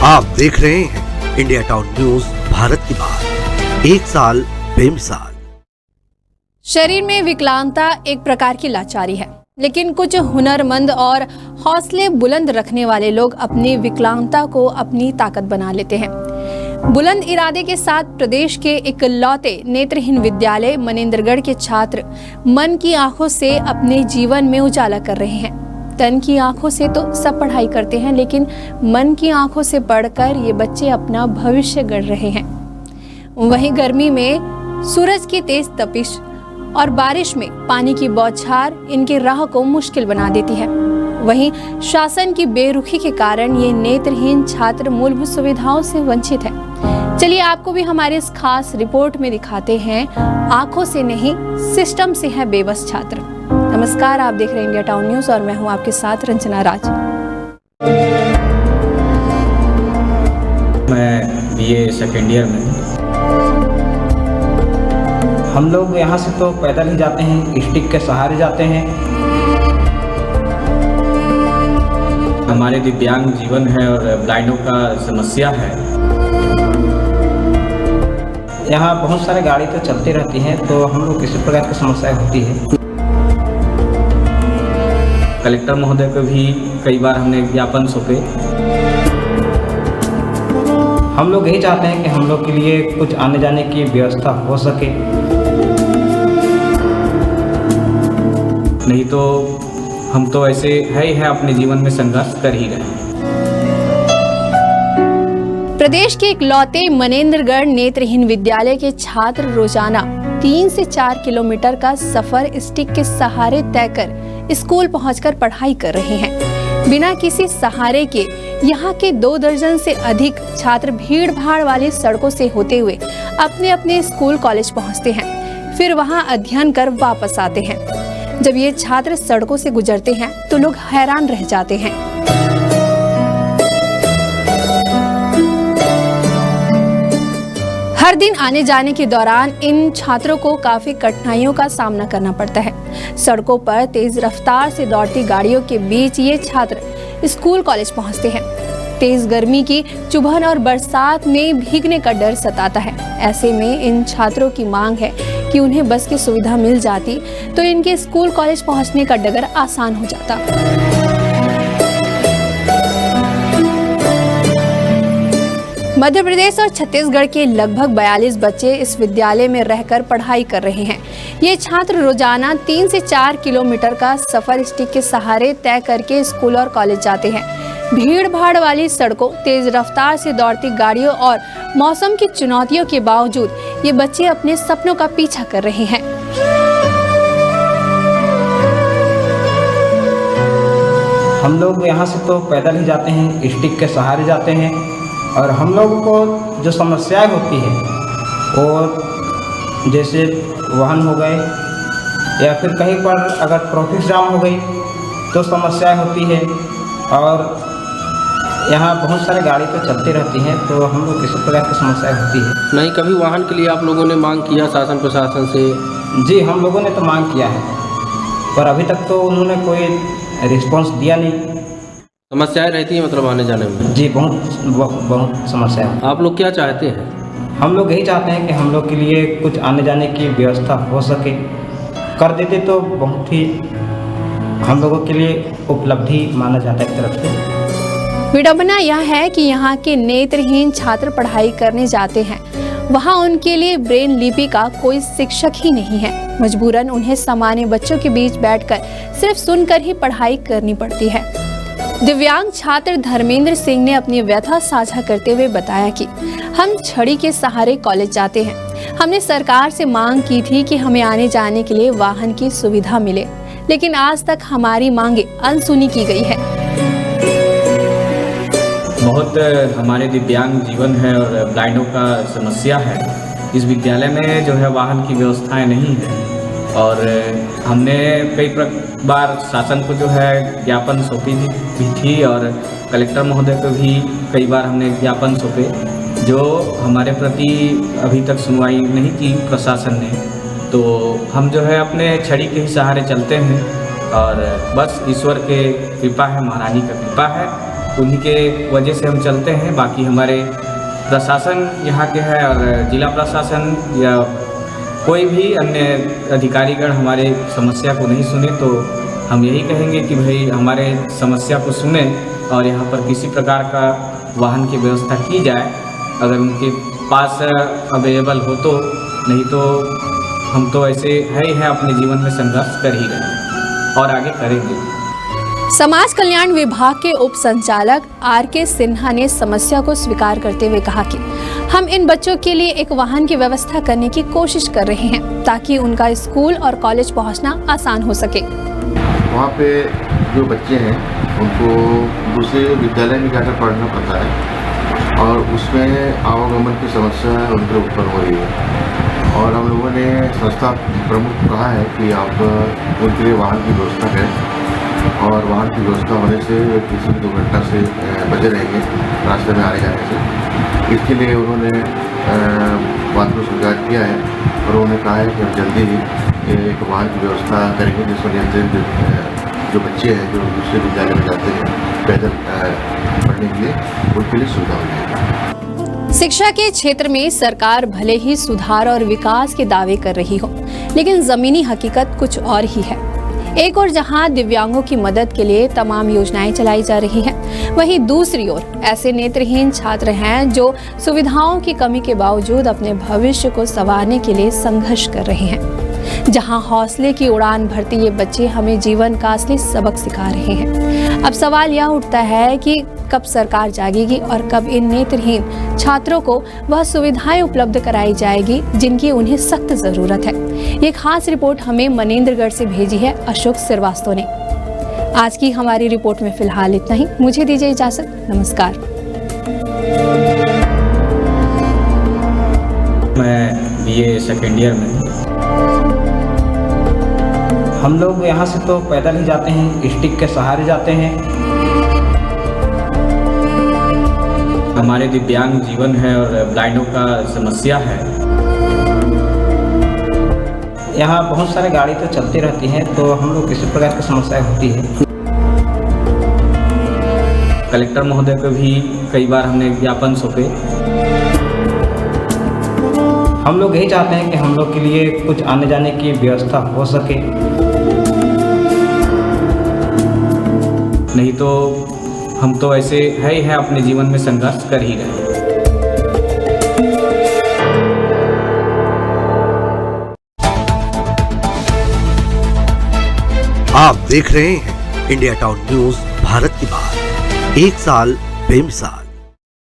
आप देख रहे हैं इंडिया टाउन न्यूज, भारत की बात, एक साल बेमिसाल। शरीर में विकलांगता एक प्रकार की लाचारी है, लेकिन कुछ हुनरमंद और हौसले बुलंद रखने वाले लोग अपनी विकलांगता को अपनी ताकत बना लेते हैं। बुलंद इरादे के साथ प्रदेश के इकलौते नेत्रहीन विद्यालय मनेंद्रगढ़ के छात्र मन की आंखों से अपने जीवन में उजाला कर रहे हैं। तन की आंखों से तो सब पढ़ाई करते हैं, लेकिन मन की आंखों से पढ़कर ये बच्चे अपना भविष्य गढ़ रहे हैं। वहीं गर्मी में सूरज की तेज तपिश और बारिश में पानी की बौछार इनके राह को मुश्किल बना देती है। वहीं शासन की बेरुखी के कारण ये नेत्रहीन छात्र मूलभूत सुविधाओं से वंचित है। चलिए आपको भी हमारे इस खास रिपोर्ट में दिखाते हैं, आंखों से नहीं सिस्टम से है बेबस छात्र। नमस्कार, आप देख रहे हैं इंडिया टाउन न्यूज और मैं हूं आपके साथ रंजना राज। मैं बीए सेकेंड ईयर में। हम लोग यहाँ से तो पैदल ही जाते हैं, स्टिक के सहारे जाते हैं। हमारे दिव्यांग जीवन है और ब्लाइंडों का समस्या है। यहाँ बहुत सारे गाड़ी तो चलती रहती हैं, तो हम लोग किसी प्रकार की समस्या होती है। कलेक्टर महोदय को भी कई बार हमने ज्ञापन सौंपे। हम लोग यही चाहते हैं कि हम लोग के लिए कुछ आने जाने की व्यवस्था हो सके, नहीं तो हम तो ऐसे है ही है, अपने जीवन में संघर्ष कर ही रहे हैं। प्रदेश के इकलौते मनेंद्रगढ़ नेत्रहीन विद्यालय के छात्र रोजाना 3 से 4 किलोमीटर का सफर स्टिक के सहारे तय कर स्कूल पहुंचकर पढ़ाई कर रहे हैं। बिना किसी सहारे के यहाँ के 2 दर्जन से अधिक छात्र भीड़ भाड़ वाली सड़कों से होते हुए अपने अपने स्कूल कॉलेज पहुँचते हैं, फिर वहाँ अध्ययन कर वापस आते हैं। जब ये छात्र सड़कों से गुजरते हैं तो लोग हैरान रह जाते हैं। हर दिन आने जाने के दौरान इन छात्रों को काफी कठिनाइयों का सामना करना पड़ता है। सड़कों पर तेज रफ्तार से दौड़ती गाड़ियों के बीच ये छात्र स्कूल कॉलेज पहुंचते हैं। तेज गर्मी की चुभन और बरसात में भीगने का डर सताता है। ऐसे में इन छात्रों की मांग है कि उन्हें बस की सुविधा मिल जाती तो इनके स्कूल कॉलेज पहुंचने का डगर आसान हो जाता। मध्य प्रदेश और छत्तीसगढ़ के लगभग 42 बच्चे इस विद्यालय में रहकर पढ़ाई कर रहे हैं। ये छात्र रोजाना 3 से 4 किलोमीटर का सफर स्टिक के सहारे तय करके स्कूल और कॉलेज जाते हैं। भीड़ भाड़ वाली सड़कों, तेज रफ्तार से दौड़ती गाड़ियों और मौसम की चुनौतियों के बावजूद ये बच्चे अपने सपनों का पीछा कर रहे हैं। हम लोग यहाँ से तो पैदल ही जाते हैं, स्टिक के सहारे जाते हैं। और हम लोगों को जो समस्याएं होती है वो जैसे वाहन हो गए या फिर कहीं पर अगर ट्रैफिक जाम हो गई तो समस्याएं होती है। और यहाँ बहुत सारे गाड़ी तो चलती रहती हैं, तो हम लोग किसी प्रकार की समस्या होती है। नहीं, कभी वाहन के लिए आप लोगों ने मांग किया शासन प्रशासन से? जी, हम लोगों ने तो मांग किया है, पर अभी तक तो उन्होंने कोई रिस्पांस दिया नहीं। समस्याएं रहती हैं मतलब आने जाने में? जी, बहुत समस्या है। आप लोग क्या चाहते हैं? हम लोग यही चाहते हैं कि हम लोग के लिए कुछ आने जाने की व्यवस्था हो सके, कर देते तो बहुत ही हम लोगों के लिए उपलब्धि माना जाता है एक तरफ से। विडंबना यह है कि यहाँ के नेत्रहीन छात्र पढ़ाई करने जाते हैं, वहाँ उनके लिए ब्रेन लिपि का कोई शिक्षक ही नहीं है। मजबूरन उन्हें सामान्य बच्चों के बीच बैठकर सिर्फ सुनकर ही पढ़ाई करनी पड़ती है। दिव्यांग छात्र धर्मेंद्र सिंह ने अपनी व्यथा साझा करते हुए बताया कि हम छड़ी के सहारे कॉलेज जाते हैं। हमने सरकार से मांग की थी कि हमें आने जाने के लिए वाहन की सुविधा मिले, लेकिन आज तक हमारी मांगे अनसुनी की गई है। बहुत हमारे दिव्यांग जीवन है और ब्लाइंडों का समस्या है। इस विद्यालय में जो है वाहन की व्यवस्थाएं नहीं है और हमने कई बार शासन को जो है ज्ञापन सौंपी भी थी और कलेक्टर महोदय को भी कई बार हमने ज्ञापन सौंपे, जो हमारे प्रति अभी तक सुनवाई नहीं की प्रशासन ने। तो हम जो है अपने छड़ी के ही सहारे चलते हैं और बस ईश्वर के कृपा है, महारानी का कृपा है, उन्हीं के वजह से हम चलते हैं। बाकी हमारे प्रशासन यहाँ के है और जिला प्रशासन या कोई भी अन्य अधिकारीगण हमारे समस्या को नहीं सुने, तो हम यही कहेंगे कि भाई हमारे समस्या को सुने और यहाँ पर किसी प्रकार का वाहन की व्यवस्था की जाए, अगर उनके पास अवेलेबल हो तो। नहीं तो हम तो ऐसे है ही है, अपने जीवन में संघर्ष कर ही रहे हैं और आगे करेंगे। समाज कल्याण विभाग के उप संचालक RK सिन्हा ने समस्या को स्वीकार करते हुए कहा कि हम इन बच्चों के लिए एक वाहन की व्यवस्था करने की कोशिश कर रहे हैं ताकि उनका स्कूल और कॉलेज पहुंचना आसान हो सके। वहाँ पे जो बच्चे हैं उनको दूसरे विद्यालय में जाकर पढ़ना पड़ता है और उसमें आवागमन की समस्या उनके उत्पन्न हो रही है और हम लोगों ने संस्था प्रमुख को कहा है कि आप उनके लिए वाहन की व्यवस्था करें और वाहन की व्यवस्था होने से किसी भी दुर्घटना से बचे रहेंगे रास्ते में आने जाने से। इसके लिए उन्होंने बात को स्वीकार किया है और उन्होंने कहा है कि हम जल्दी ही एक वाहन की व्यवस्था करेंगे जिसमें नियंत्रित जो बच्चे हैं जो दूसरे विद्यालय में जाते हैं पैदल पढ़ने के लिए, उनके लिए सुविधा हो जाएगी। शिक्षा के क्षेत्र में सरकार भले ही सुधार और विकास के दावे कर रही हो, लेकिन जमीनी हकीकत कुछ और ही है। एक और जहां दिव्यांगों की मदद के लिए तमाम योजनाएं चलाई जा रही हैं, वहीं दूसरी ओर ऐसे नेत्रहीन छात्र हैं जो सुविधाओं की कमी के बावजूद अपने भविष्य को संवारने के लिए संघर्ष कर रहे हैं। जहां हौसले की उड़ान भरते ये बच्चे हमें जीवन का असली सबक सिखा रहे हैं। अब सवाल यह उठता है कि कब सरकार जागेगी और कब इन नेत्रहीन छात्रों को वह सुविधाएं उपलब्ध कराई जाएगी जिनकी उन्हें सख्त जरूरत है। ये खास रिपोर्ट हमें मनेंद्रगढ़ से भेजी है अशोक श्रीवास्तव ने। आज की हमारी रिपोर्ट में फिलहाल इतना ही। मुझे दीजिए इजाजत। नमस्कार। मैं BA सेकेंड ईयर में। हम लोग यहाँ से तो पैदल ही जाते हैं, स्टिक के सहारे जाते हैं। हमारे दिव्यांग जीवन है और ब्लाइंडों का समस्या है। यहाँ बहुत सारे गाड़ी तो चलती रहती हैं, तो हम लोग किसी प्रकार की समस्या होती है। कलेक्टर महोदय को भी कई बार हमने ज्ञापन सौंपे। हम लोग यही चाहते हैं कि हम लोग के लिए कुछ आने जाने की व्यवस्था हो सके, नहीं तो हम तो ऐसे है ही है, अपने जीवन में संघर्ष कर ही रहे हैं। आप देख रहे हैं इंडिया टाउन न्यूज भारत की बात, एक साल बेमिसाल।